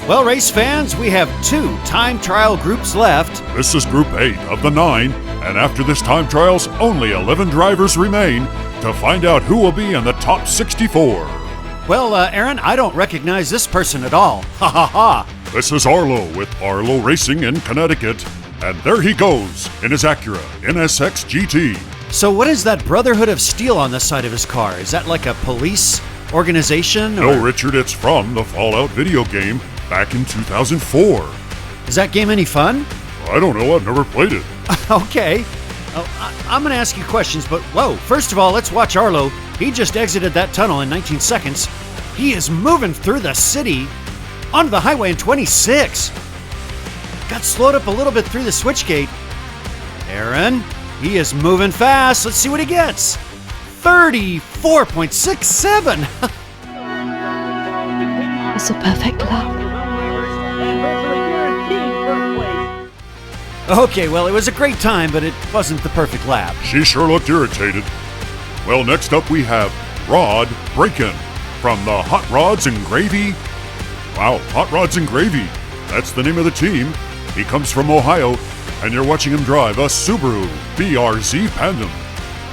Well, race fans, we have 2 time trial groups left. This is Group 8 of the 9, and after this time trials, only 11 drivers remain to find out who will be in the top 64. Well, Aaron, I don't recognize this person at all. Ha ha ha. This is Arlo with Arlo Racing in Connecticut, and there he goes in his Acura NSX GT. So what is that Brotherhood of Steel on the side of his car? Is that like a police organization? No, Richard, it's from the Fallout video game back in 2004. Is that game any fun? I don't know, I've never played it. Okay. I'm going to ask you questions, but whoa, first of all, let's watch Arlo. He just exited that tunnel in 19 seconds. He is moving through the city onto the highway in 26. Got slowed up a little bit through the switchgate. Aaron, he is moving fast. Let's see what he gets. 34.67. It's a perfect lap. Okay, well, it was a great time, but it wasn't the perfect lap. She sure looked irritated. Well, next up we have Rod Braken from the Hot Rods and Gravy. Wow, Hot Rods and Gravy. That's the name of the team. He comes from Ohio, and you're watching him drive a Subaru BRZ Pandem.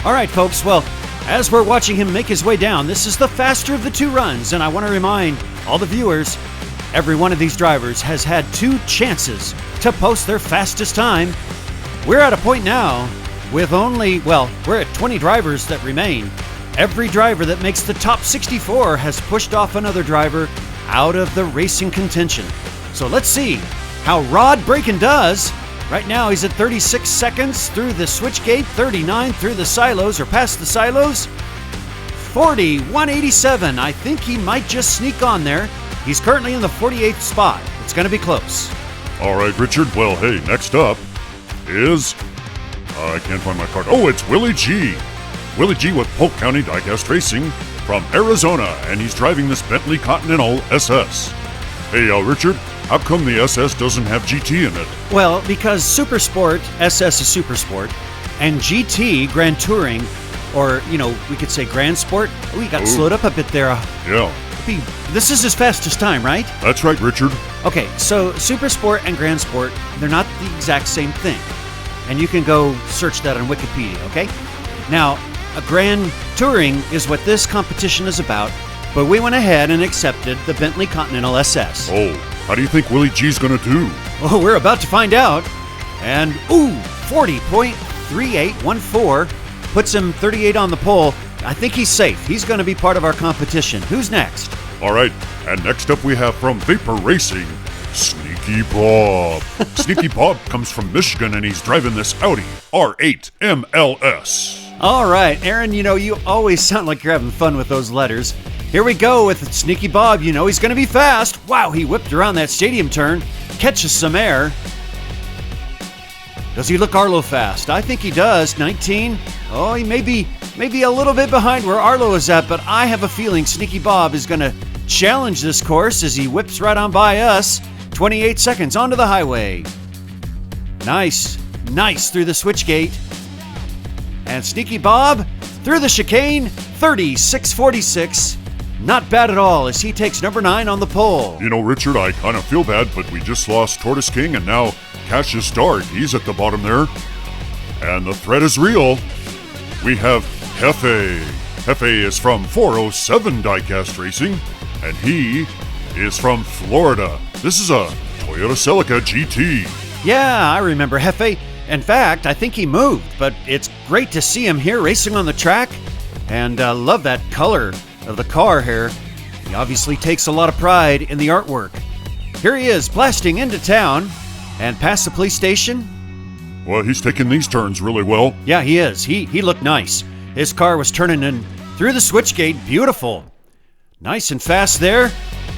All right, folks, well, as we're watching him make his way down, this is the faster of the 2 runs, and I want to remind all the viewers, every one of these drivers has had 2 chances to post their fastest time. We're at a point now with we're at 20 drivers that remain. Every driver that makes the top 64 has pushed off another driver out of the racing contention. So let's see how Rod Braken does. Right now he's at 36 seconds through the switchgate, 39 through the silos or past the silos, 41.87. I think he might just sneak on there. He's currently in the 48th spot. It's going to be close. All right, Richard. Well, hey, next up is... I can't find my card. Oh, it's Willie G. Willie G with Polk County Diecast Racing from Arizona, and he's driving this Bentley Continental SS. Hey, Richard, how come the SS doesn't have GT in it? Well, because Supersport, SS is Supersport, and GT, Grand Touring, or, we could say Grand Sport. We got slowed up a bit there. Yeah. This is his fastest time, right? That's right, Richard. Okay, so Super Sport and Grand Sport, they're not the exact same thing. And you can go search that on Wikipedia, okay? Now, a Grand Touring is what this competition is about, but we went ahead and accepted the Bentley Continental SS. Oh, how do you think Willie G's gonna do? Well, we're about to find out. And, 40.3814 puts him 38 on the pole. I think he's safe. He's going to be part of our competition. Who's next? All right, and next up we have from Vapor Racing, Sneaky Bob. Sneaky Bob comes from Michigan, and he's driving this Audi R8 MLS. All right, Aaron, you always sound like you're having fun with those letters. Here we go with Sneaky Bob. He's going to be fast. Wow, he whipped around that stadium turn, catches some air. Does he look Arlo fast? I think he does. 19. Oh, he may be a little bit behind where Arlo is at, but I have a feeling Sneaky Bob is going to challenge this course as he whips right on by us. 28 seconds onto the highway. Nice through the switchgate. And Sneaky Bob through the chicane, 36.46. Not bad at all as he takes number 9 on the pole. Richard, I kind of feel bad, but we just lost Tortoise King, and now Cassius Stark, he's at the bottom there. And the threat is real. We have Hefe. Hefe is from 407 Diecast Racing, and he is from Florida. This is a Toyota Celica GT. Yeah, I remember Hefe. In fact, I think he moved, but it's great to see him here racing on the track. And love that color of the car here. He obviously takes a lot of pride in the artwork. Here he is, blasting into town and past the police station. Well, he's taking these turns really well. Yeah, he is. He looked nice. His car was turning in through the switchgate. Beautiful. Nice and fast there.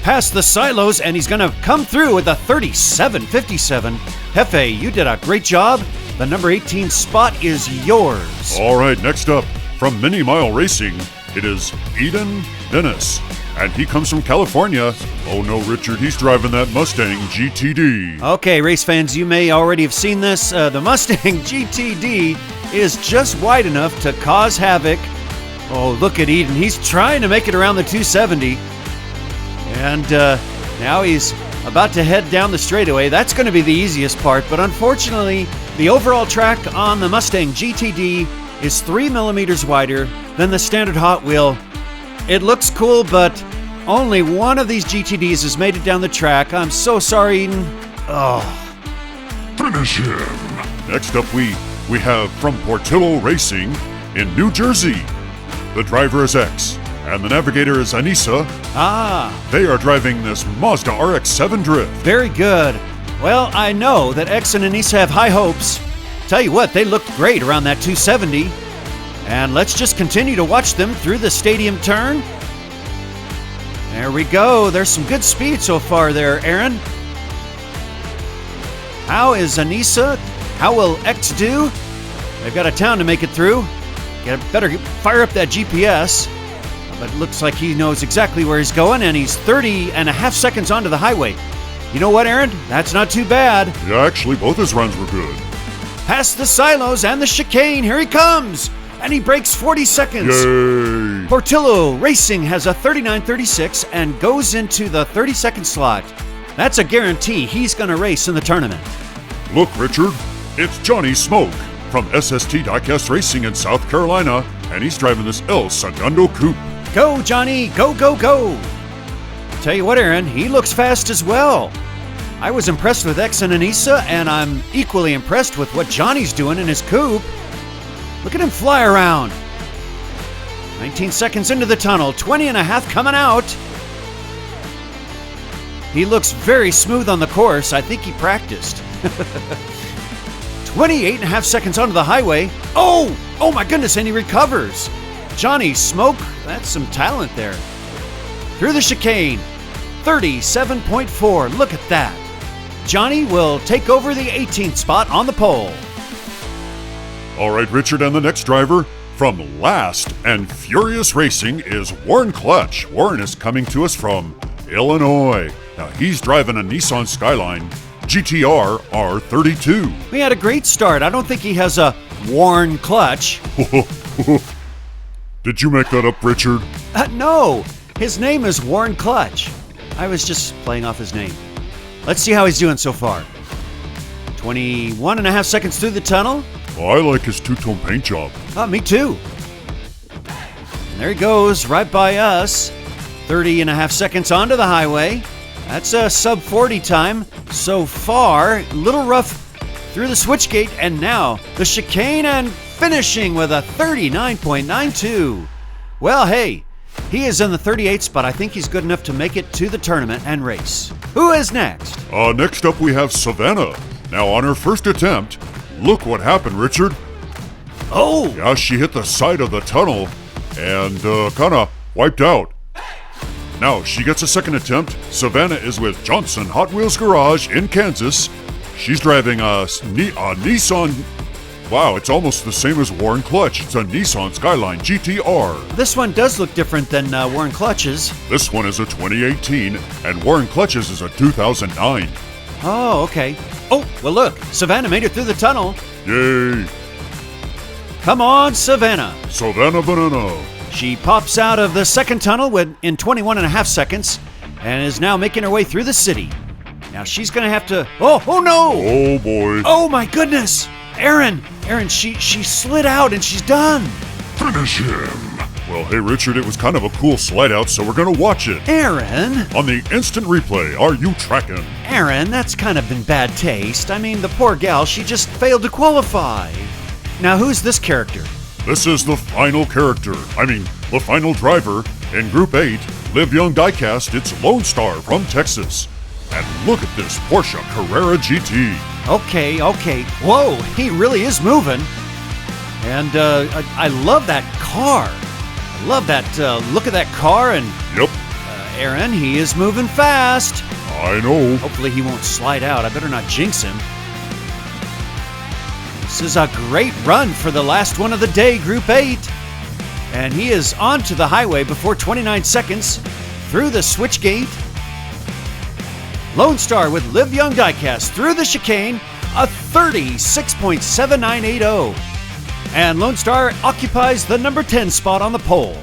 Past the silos, and he's going to come through with a 37.57. Hefe, you did a great job. The number 18 spot is yours. All right, next up, from Mini Mile Racing, it is Eden Dennis, and he comes from California. Oh no, Richard, he's driving that Mustang GTD. Okay, race fans, you may already have seen this. The Mustang GTD is just wide enough to cause havoc. Oh, look at Eden. He's trying to make it around the 270. And now he's about to head down the straightaway. That's going to be the easiest part, but unfortunately, the overall track on the Mustang GTD is 3 millimeters wider than the standard Hot Wheel. It looks cool, but only one of these GTDs has made it down the track. I'm so sorry, Eden. Oh. Finish him. Next up, we have from Portillo Racing in New Jersey. The driver is X, and the navigator is Anissa. They are driving this Mazda RX-7 Drift. Very good. Well, I know that X and Anissa have high hopes. Tell you what, they looked great around that 270. And let's just continue to watch them through the stadium turn. There we go. There's some good speed so far there, Aaron. How is Anissa? How will X do? They've got a town to make it through. Better fire up that GPS. But it looks like he knows exactly where he's going, and he's 30.5 seconds onto the highway. You know what, Aaron? That's not too bad. Yeah, actually, both his runs were good. Past the silos and the chicane, here he comes! And he breaks 40 seconds. Yay! Portillo Racing has a 39.36 and goes into the 32nd slot. That's a guarantee he's going to race in the tournament. Look, Richard, it's Johnny Smoke from SST Diecast Racing in South Carolina, and he's driving this El Segundo Coupe. Go, Johnny! Go, go, go! Tell you what, Aaron, he looks fast as well. I was impressed with X and Anissa, and I'm equally impressed with what Johnny's doing in his coupe. Look at him fly around. 19 seconds into the tunnel, 20.5 coming out. He looks very smooth on the course. I think he practiced. 28.5 seconds onto the highway. Oh my goodness, and he recovers. Johnny Smoke, that's some talent there. Through the chicane, 37.4. Look at that. Johnny will take over the 18th spot on the pole. All right, Richard, and the next driver from Last and Furious Racing is Warren Clutch. Warren is coming to us from Illinois. Now, he's driving a Nissan Skyline GTR R32. We had a great start. I don't think he has a worn clutch. Did you make that up, Richard? No, his name is Warren Clutch. I was just playing off his name. Let's see how he's doing so far. 21.5 seconds through the tunnel. Oh, I like his two-tone paint job. Me too. And there he goes, right by us. 30.5 seconds onto the highway. That's a sub 40 time so far. A little rough through the switchgate, and now the chicane, and finishing with a 39.92. Well, hey, he is in the 38th spot. I think he's good enough to make it to the tournament and race. Who is next? Next up we have Savannah. Now, on her first attempt, look what happened, Richard. Oh! Yeah, she hit the side of the tunnel and kind of wiped out. Now, she gets a second attempt. Savannah is with Johnson Hot Wheels Garage in Kansas. She's driving a Nissan. Wow, it's almost the same as Warren Clutch. It's a Nissan Skyline GTR. This one does look different than Warren Clutch's. This one is a 2018, and Warren Clutch's is a 2009. Oh, okay. Oh, well look, Savannah made it through the tunnel. Yay! Come on, Savannah. Savannah Banana. She pops out of the second tunnel in 21.5 seconds and is now making her way through the city. Now she's gonna have to. Oh no! Oh boy! Oh my goodness! Aaron, she slid out and she's done. Finish him. Well, hey Richard, it was kind of a cool slide out, so we're gonna watch it. Aaron! On the instant replay, are you tracking? Aaron, that's kind of in bad taste. I mean, the poor gal, she just failed to qualify. Now, who's this character? This is the final character. The final driver. In Group 8, Live Young Diecast, it's Lone Star from Texas. And look at this Porsche Carrera GT. Okay. Whoa, he really is moving. And I love that car. I love that look at that car. And yep. Aaron, he is moving fast. I know. Hopefully he won't slide out. I better not jinx him. This is a great run for the last one of the day, Group 8. And he is onto the highway before 29 seconds through the switchgate. Lone Star with Live Young Diecast through the chicane, a 36.7980. And Lone Star occupies the number 10 spot on the pole.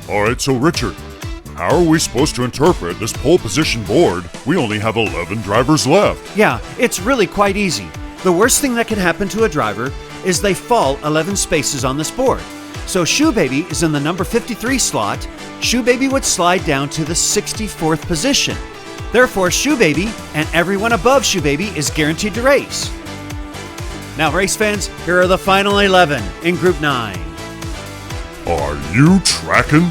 All right, so Richard, How are we supposed to interpret this pole position board? We only have 11 drivers left. Yeah, it's really quite easy. The worst thing that can happen to a driver is they fall 11 spaces on this board. So Shoe Baby is in the number 53 slot. Shoe Baby would slide down to the 64th position. Therefore, Shoe Baby and everyone above Shoe Baby is guaranteed to race. Now, race fans, here are the final 11 in Group 9. Are you tracking?